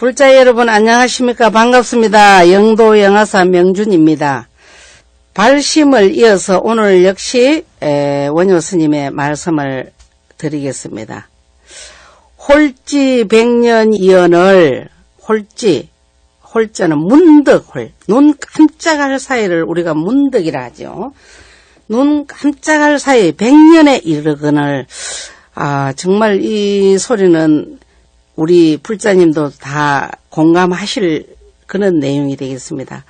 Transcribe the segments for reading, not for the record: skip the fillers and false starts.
불자 여러분 안녕하십니까? 반갑습니다. 영도 영화사 명준입니다. 발심을 이어서 오늘 역시 원효 스님의 말씀을 드리겠습니다. 홀지 백년이언을 홀자는 문득홀, 눈 깜짝할 사이를 우리가 문득이라 하죠. 눈 깜짝할 사이 100년에 이르거늘. 정말 이 소리는 우리 불자님도 다 공감하실 그런 내용이 되겠습니다.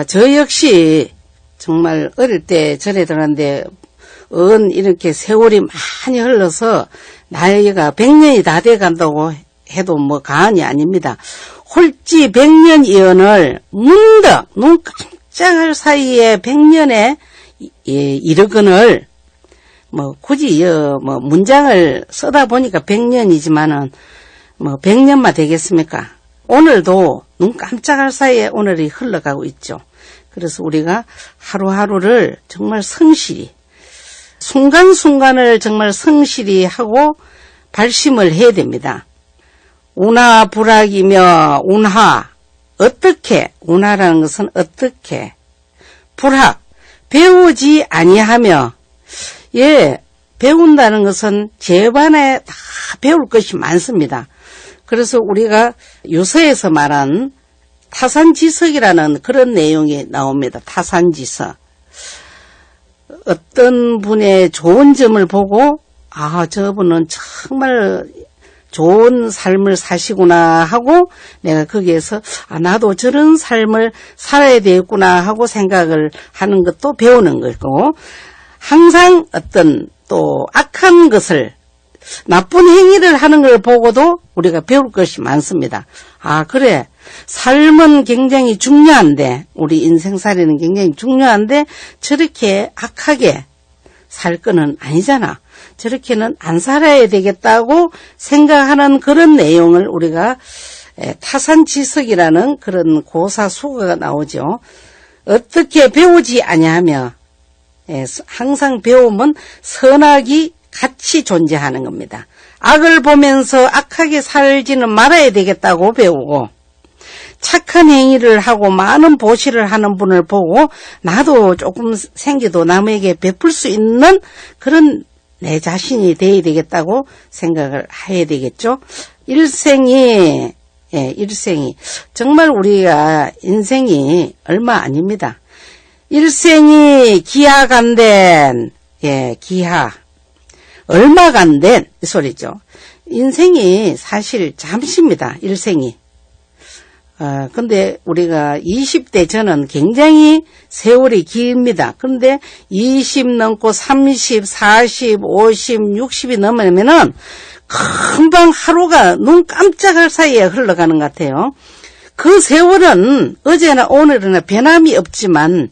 저 역시 정말 어릴 때 절에 들어갔는데 이렇게 세월이 많이 흘러서 나이가 100년이 다 돼간다고 해도 뭐 과언이 아닙니다. 홀지 100년이언을 문득 눈 깜짝할 사이에 100년에 이르거늘. 굳이 문장을 쓰다 보니까 100년이지만은 100년만 되겠습니까? 오늘도 눈 깜짝할 사이에 오늘이 흘러가고 있죠. 그래서 우리가 하루하루를 정말 성실히, 순간순간을 정말 성실히 하고 발심을 해야 됩니다. 운하불학이며 운하, 어떻게, 운하라는 것은 어떻게, 불학, 배우지 아니하며, 배운다는 것은 제반에 다 배울 것이 많습니다. 그래서 우리가 유서에서 말한 타산지석이라는 그런 내용이 나옵니다. 타산지석. 어떤 분의 좋은 점을 보고 저분은 정말 좋은 삶을 사시구나 하고 내가 거기에서 나도 저런 삶을 살아야 되겠구나 하고 생각을 하는 것도 배우는 거고, 항상 어떤 또 악한 것을, 나쁜 행위를 하는 걸 보고도 우리가 배울 것이 많습니다. 그래. 삶은 굉장히 중요한데, 우리 인생살이는 굉장히 중요한데 저렇게 악하게 살 거는 아니잖아. 저렇게는 안 살아야 되겠다고 생각하는 그런 내용을 우리가 타산지석이라는 그런 고사수가가 나오죠. 어떻게 배우지 아니하며, 항상 배우면 선악이 같이 존재하는 겁니다. 악을 보면서 악하게 살지는 말아야 되겠다고 배우고, 착한 행위를 하고 많은 보시를 하는 분을 보고 나도 조금 생기도 남에게 베풀 수 있는 그런 내 자신이 되어야 되겠다고 생각을 해야 되겠죠. 일생이 정말 우리가 인생이 얼마 아닙니다. 일생이 기하간된, 기하. 얼마 간된, 이 소리죠. 인생이 사실 잠시입니다, 일생이. 근데 우리가 20대 저는 굉장히 세월이 깁니다. 그런데 20 넘고 30, 40, 50, 60이 넘으면은 금방 하루가 눈 깜짝할 사이에 흘러가는 것 같아요. 그 세월은 어제나 오늘이나 변함이 없지만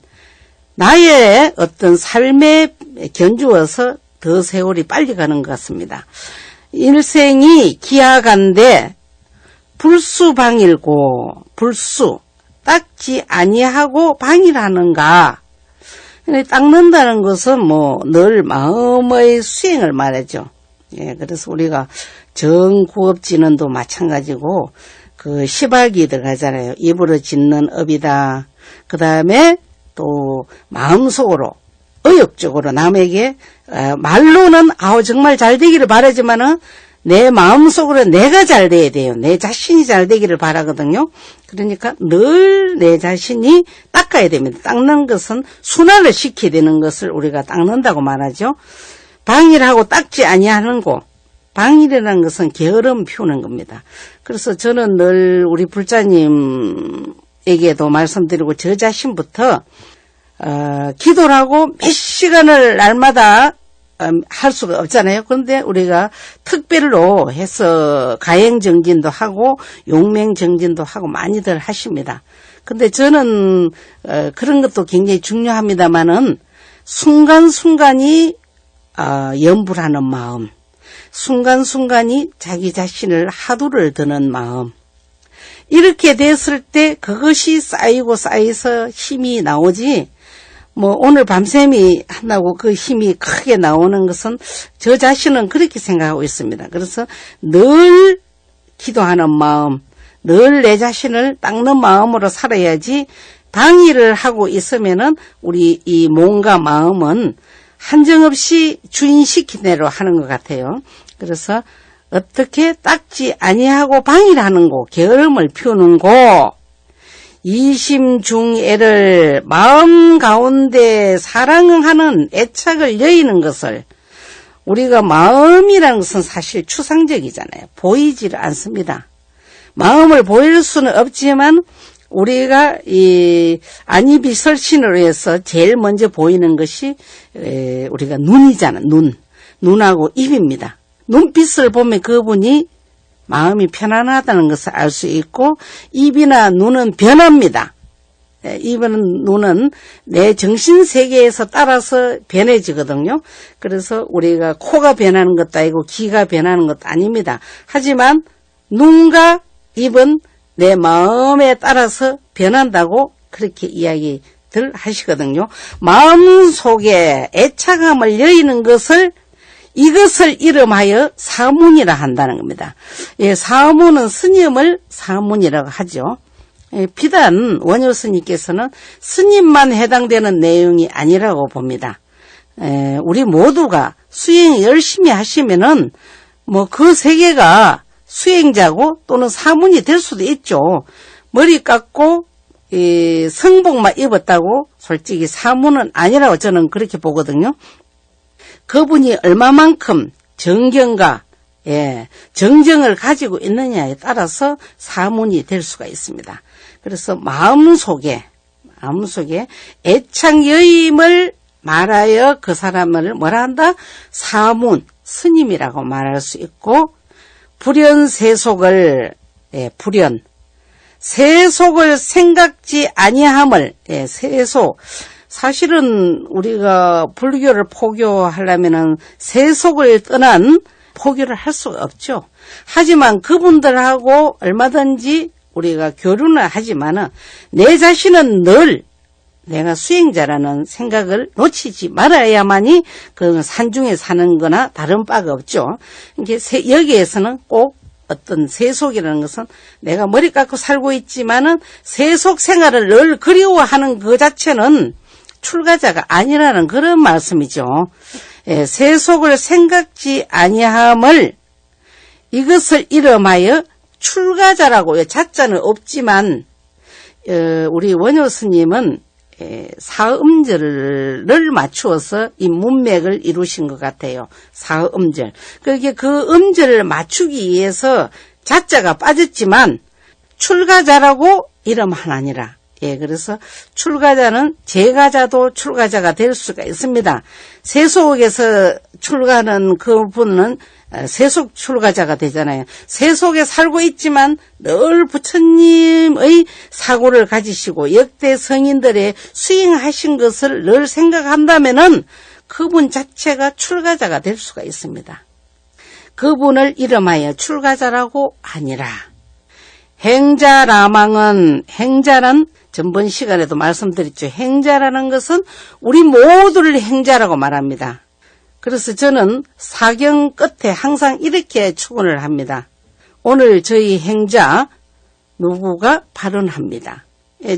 나의 어떤 삶에 견주어서 더 세월이 빨리 가는 것 같습니다. 일생이 기하간데 불수방일고, 불수, 닦지 아니하고 방일하는가. 닦는다는 것은 늘 마음의 수행을 말하죠. 그래서 우리가 정구업지는도 마찬가지고, 시박이 들어가잖아요. 입으로 짓는 업이다. 그 다음에 또 마음속으로, 의욕적으로 남에게, 말로는 정말 잘 되기를 바라지만은, 내 마음속으로 내가 잘 돼야 돼요. 내 자신이 잘 되기를 바라거든요. 그러니까 늘 내 자신이 닦아야 됩니다. 닦는 것은 순환을 시켜야 되는 것을 우리가 닦는다고 말하죠. 방일하고 닦지 아니하는 거. 방일이라는 것은 게으름 피우는 겁니다. 그래서 저는 늘 우리 불자님에게도 말씀드리고 저 자신부터 기도를 하고 몇 시간을 날마다 할 수가 없잖아요. 그런데 우리가 특별로 해서 가행정진도 하고 용맹정진도 하고 많이들 하십니다. 근데 저는 그런 것도 굉장히 중요합니다만은 순간순간이 염불하는 마음, 순간순간이 자기 자신을 하두를 드는 마음, 이렇게 됐을 때 그것이 쌓이고 쌓여서 힘이 나오지, 오늘 밤샘이 한다고 그 힘이 크게 나오는 것은 저 자신은 그렇게 생각하고 있습니다. 그래서 늘 기도하는 마음, 늘 내 자신을 닦는 마음으로 살아야지 방위를 하고 있으면은 우리 이 몸과 마음은 한정없이 주인시킨 대로 하는 것 같아요. 그래서 어떻게 닦지 아니하고 방위를 하는고 게으름을 피우는고 이심중애를 마음 가운데 사랑하는 애착을 여의는 것을 우리가 마음이라는 것은 사실 추상적이잖아요. 보이지를 않습니다. 마음을 보일 수는 없지만 우리가 이 안입이 설신으로 해서 제일 먼저 보이는 것이 우리가 눈이잖아. 눈하고 입입니다. 눈빛을 보면 그분이 마음이 편안하다는 것을 알 수 있고 입이나 눈은 변합니다. 입은 눈은 내 정신세계에서 따라서 변해지거든요. 그래서 우리가 코가 변하는 것도 아니고 귀가 변하는 것도 아닙니다. 하지만 눈과 입은 내 마음에 따라서 변한다고 그렇게 이야기들 하시거든요. 마음속에 애착함을 여의는 것을 이것을 이름하여 사문이라 한다는 겁니다. 예, 사문은 스님을 사문이라고 하죠. 예, 비단 원효 스님께서는 스님만 해당되는 내용이 아니라고 봅니다. 우리 모두가 수행 열심히 하시면은 뭐 그 세계가 수행자고 또는 사문이 될 수도 있죠. 머리 깎고 성복만 입었다고 솔직히 사문은 아니라고 저는 그렇게 보거든요. 그분이 얼마만큼 정경과 정정을 가지고 있느냐에 따라서 사문이 될 수가 있습니다. 그래서 마음속에 애착여임을 말하여 그 사람을 뭐라 한다? 사문, 스님이라고 말할 수 있고 불연세속을 세속을 생각지 아니함을 세속 사실은 우리가 불교를 포교하려면은 세속을 떠난 포교를 할 수가 없죠. 하지만 그분들하고 얼마든지 우리가 교류는 하지만은 내 자신은 늘 내가 수행자라는 생각을 놓치지 말아야만이 그 산중에 사는 거나 다른 바가 없죠. 여기에서는 꼭 어떤 세속이라는 것은 내가 머리 깎고 살고 있지만은 세속 생활을 늘 그리워하는 그 자체는 출가자가 아니라는 그런 말씀이죠. 세속을 생각지 아니함을 이것을 이름하여 출가자라고 자자는 없지만 우리 원효 스님은 사음절을 맞추어서 이 문맥을 이루신 것 같아요. 사음절. 그게 그 음절을 맞추기 위해서 자자가 빠졌지만 출가자라고 이름하나니라. 그래서 출가자는 제가자도 출가자가 될 수가 있습니다. 세속에서 출가하는 그분은 세속 출가자가 되잖아요. 세속에 살고 있지만 늘 부처님의 사고를 가지시고 역대 성인들의 수행하신 것을 늘 생각한다면은 그분 자체가 출가자가 될 수가 있습니다. 그분을 이름하여 출가자라고 하니라. 행자라망은 행자란 전번 시간에도 말씀드렸죠. 행자라는 것은 우리 모두를 행자라고 말합니다. 그래서 저는 사경 끝에 항상 이렇게 축원을 합니다. 오늘 저희 행자 누구가 발언합니다.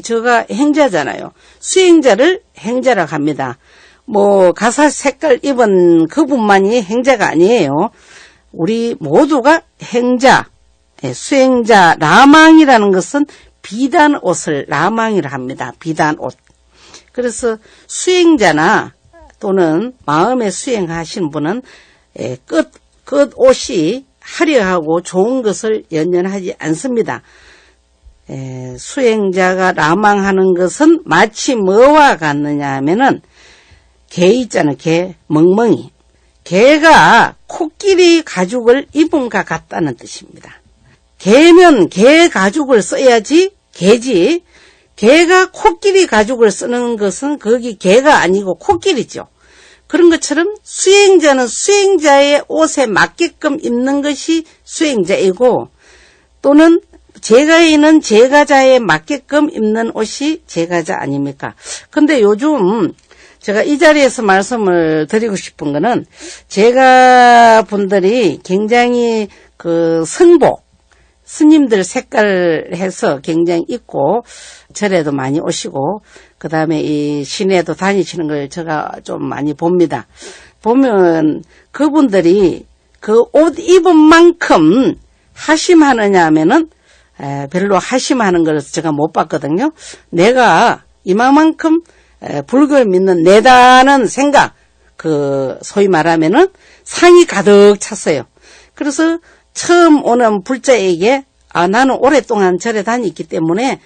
제가 행자잖아요. 수행자를 행자라고 합니다. 뭐 가사 색깔 입은 그분만이 행자가 아니에요. 우리 모두가 행자, 수행자, 라망이라는 것은 비단 옷을 라망이라 합니다. 비단 옷. 그래서 수행자나 또는 마음에 수행하신 분은 끝 옷이 화려하고 좋은 것을 연연하지 않습니다. 수행자가 라망하는 것은 마치 뭐와 같느냐 하면은 개 있잖아요. 개, 멍멍이. 개가 코끼리 가죽을 입음과 같다는 뜻입니다. 개면 개 가죽을 써야지 개지. 개가 코끼리 가죽을 쓰는 것은 거기 개가 아니고 코끼리죠. 그런 것처럼 수행자는 수행자의 옷에 맞게끔 입는 것이 수행자이고 또는 제가인은 제가자에 맞게끔 입는 옷이 제가자 아닙니까? 근데 요즘 제가 이 자리에서 말씀을 드리고 싶은 거는 제가 분들이 굉장히 그 스님들 색깔해서 굉장히 있고 절에도 많이 오시고 그 다음에 이 시내도 다니시는 걸 제가 좀 많이 봅니다. 보면 그분들이 그 옷 입은 만큼 하심하느냐 하면은 별로 하심하는 걸 제가 못 봤거든요. 내가 이만큼 불교를 믿는 내다는 생각, 그 소위 말하면은 상이 가득 찼어요. 그래서 처음 오는 불자에게 나는 오랫동안 절에 다녔기 때문에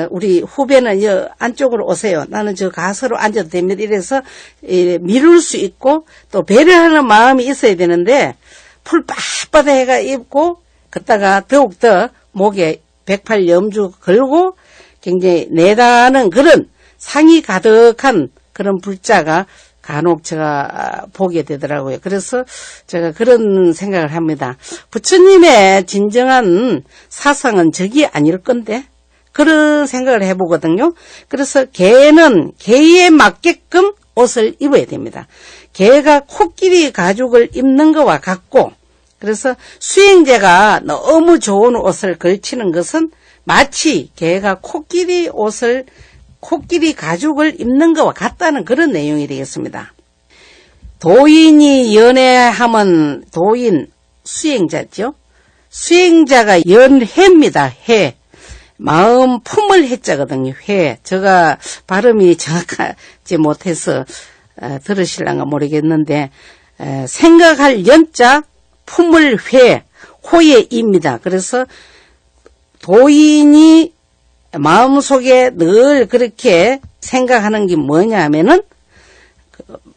우리 후배는 여 안쪽으로 오세요. 나는 저 가서로 앉아도 됩니다. 이래서 미룰 수 있고 또 배려하는 마음이 있어야 되는데 풀 빳빳하게 해가 입고 그다가 더욱더 목에 108 염주 걸고 굉장히 내다는 그런 상이 가득한 그런 불자가 간혹 제가 보게 되더라고요. 그래서 제가 그런 생각을 합니다. 부처님의 진정한 사상은 저기 아닐 건데 그런 생각을 해보거든요. 그래서 개는 개에 맞게끔 옷을 입어야 됩니다. 개가 코끼리 가죽을 입는 것과 같고 그래서 수행자가 너무 좋은 옷을 걸치는 것은 마치 개가 코끼리 가죽을 입는 것과 같다는 그런 내용이 되겠습니다. 도인이 연애하면 도인 수행자죠. 수행자가 연해입니다. 해. 마음 품을 해자거든요. 회. 제가 발음이 정확하지 못해서 들으실랑가 모르겠는데 생각할 연자 품을 회. 호예입니다. 그래서 도인이 마음속에 늘 그렇게 생각하는 게 뭐냐 하면은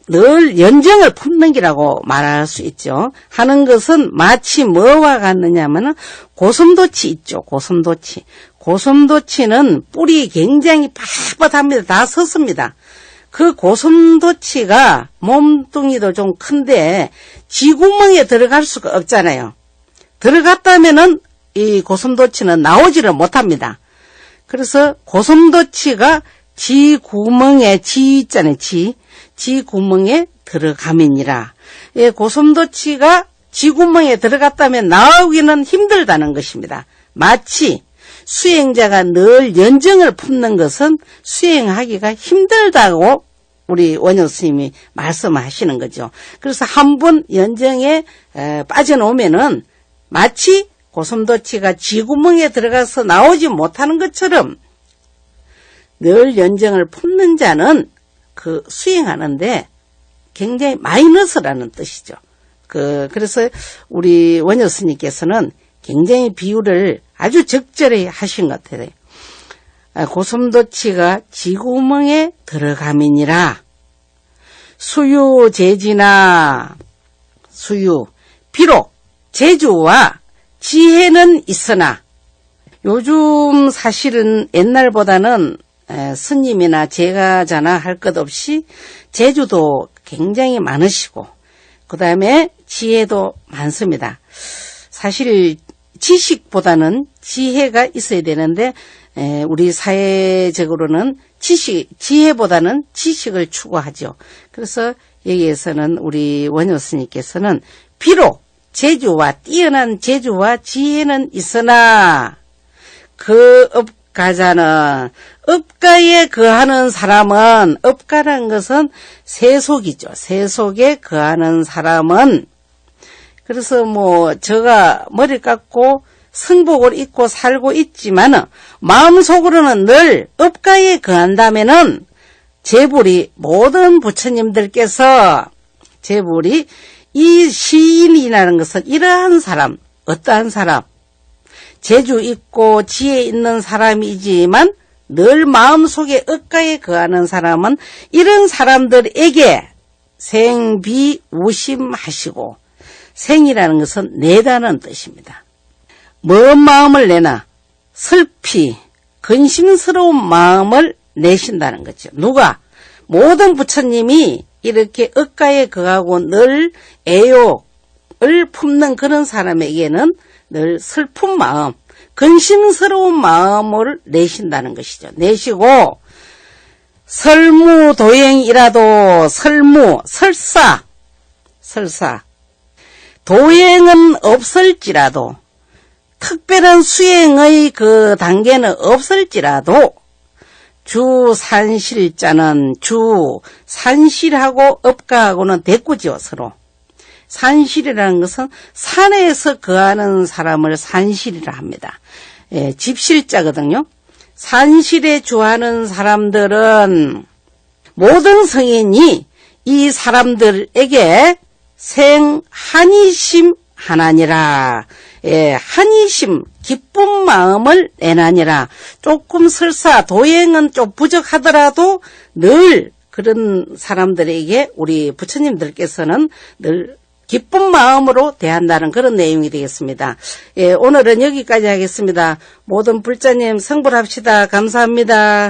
늘 연정을 품는 기라고 말할 수 있죠. 하는 것은 마치 뭐와 같느냐 하면은 고슴도치 있죠. 고슴도치. 고슴도치는 뿔이 굉장히 빳빳합니다. 다 섰습니다. 그 고슴도치가 몸뚱이도 좀 큰데 쥐구멍에 들어갈 수가 없잖아요. 들어갔다면은 이 고슴도치는 나오지를 못합니다. 그래서 고슴도치가 쥐 구멍에 쥐 있잖아요. 쥐 구멍에 들어가면이라. 예, 고슴도치가 쥐 구멍에 들어갔다면 나오기는 힘들다는 것입니다. 마치 수행자가 늘 연정을 품는 것은 수행하기가 힘들다고 우리 원효 스님이 말씀하시는 거죠. 그래서 한 번 연정에 빠져놓으면은 마치 고슴도치가 쥐구멍에 들어가서 나오지 못하는 것처럼 늘 연정을 품는 자는 그 수행하는데 굉장히 마이너스라는 뜻이죠. 그래서 우리 원효 스님께서는 굉장히 비유를 아주 적절히 하신 것 같아요. 고슴도치가 쥐구멍에 들어가면이라 수유재지나 수유 비록 재주와 지혜는 있으나 요즘 사실은 옛날보다는 스님이나 제가자나 할 것 없이 재주도 굉장히 많으시고 그 다음에 지혜도 많습니다. 사실 지식보다는 지혜가 있어야 되는데 우리 사회적으로는 지혜보다는 지식을 추구하죠. 그래서 여기에서는 우리 원효 스님께서는 비록 뛰어난 재주와 지혜는 있으나 그 업가자는 업가에 거하는 사람은 업가라는 것은 세속이죠. 세속에 거하는 사람은 그래서 제가 머리 깎고 성복을 입고 살고 있지만은 마음속으로는 늘 업가에 거한다면은 제불이 모든 부처님들께서 제불이 이 시인이라는 것은 이러한 사람, 어떠한 사람, 재주 있고 지혜 있는 사람이지만 늘 마음속에 업가에 거하는 사람은 이런 사람들에게 생비우심하시고 생이라는 것은 내다는 뜻입니다. 먼 마음을 내나 슬피, 근심스러운 마음을 내신다는 거죠. 누가? 모든 부처님이 이렇게 업가에 거하고 늘 애욕을 품는 그런 사람에게는 늘 슬픈 마음, 근심스러운 마음을 내신다는 것이죠. 내시고 설무도행이라도 설사 도행은 없을지라도 특별한 수행의 그 단계는 없을지라도 주 산실자는 주 산실하고 업가하고는 대꾸지요, 서로. 산실이라는 것은 산에서 거하는 사람을 산실이라 합니다. 예, 집실자거든요. 산실에 주하는 사람들은 모든 성인이 이 사람들에게 생한이심 하나니라. 예, 한이심, 기쁜 마음을 내나니라. 조금 설사 도행은 좀 부족하더라도 늘 그런 사람들에게 우리 부처님들께서는 늘 기쁜 마음으로 대한다는 그런 내용이 되겠습니다. 예, 오늘은 여기까지 하겠습니다. 모든 불자님 성불합시다. 감사합니다.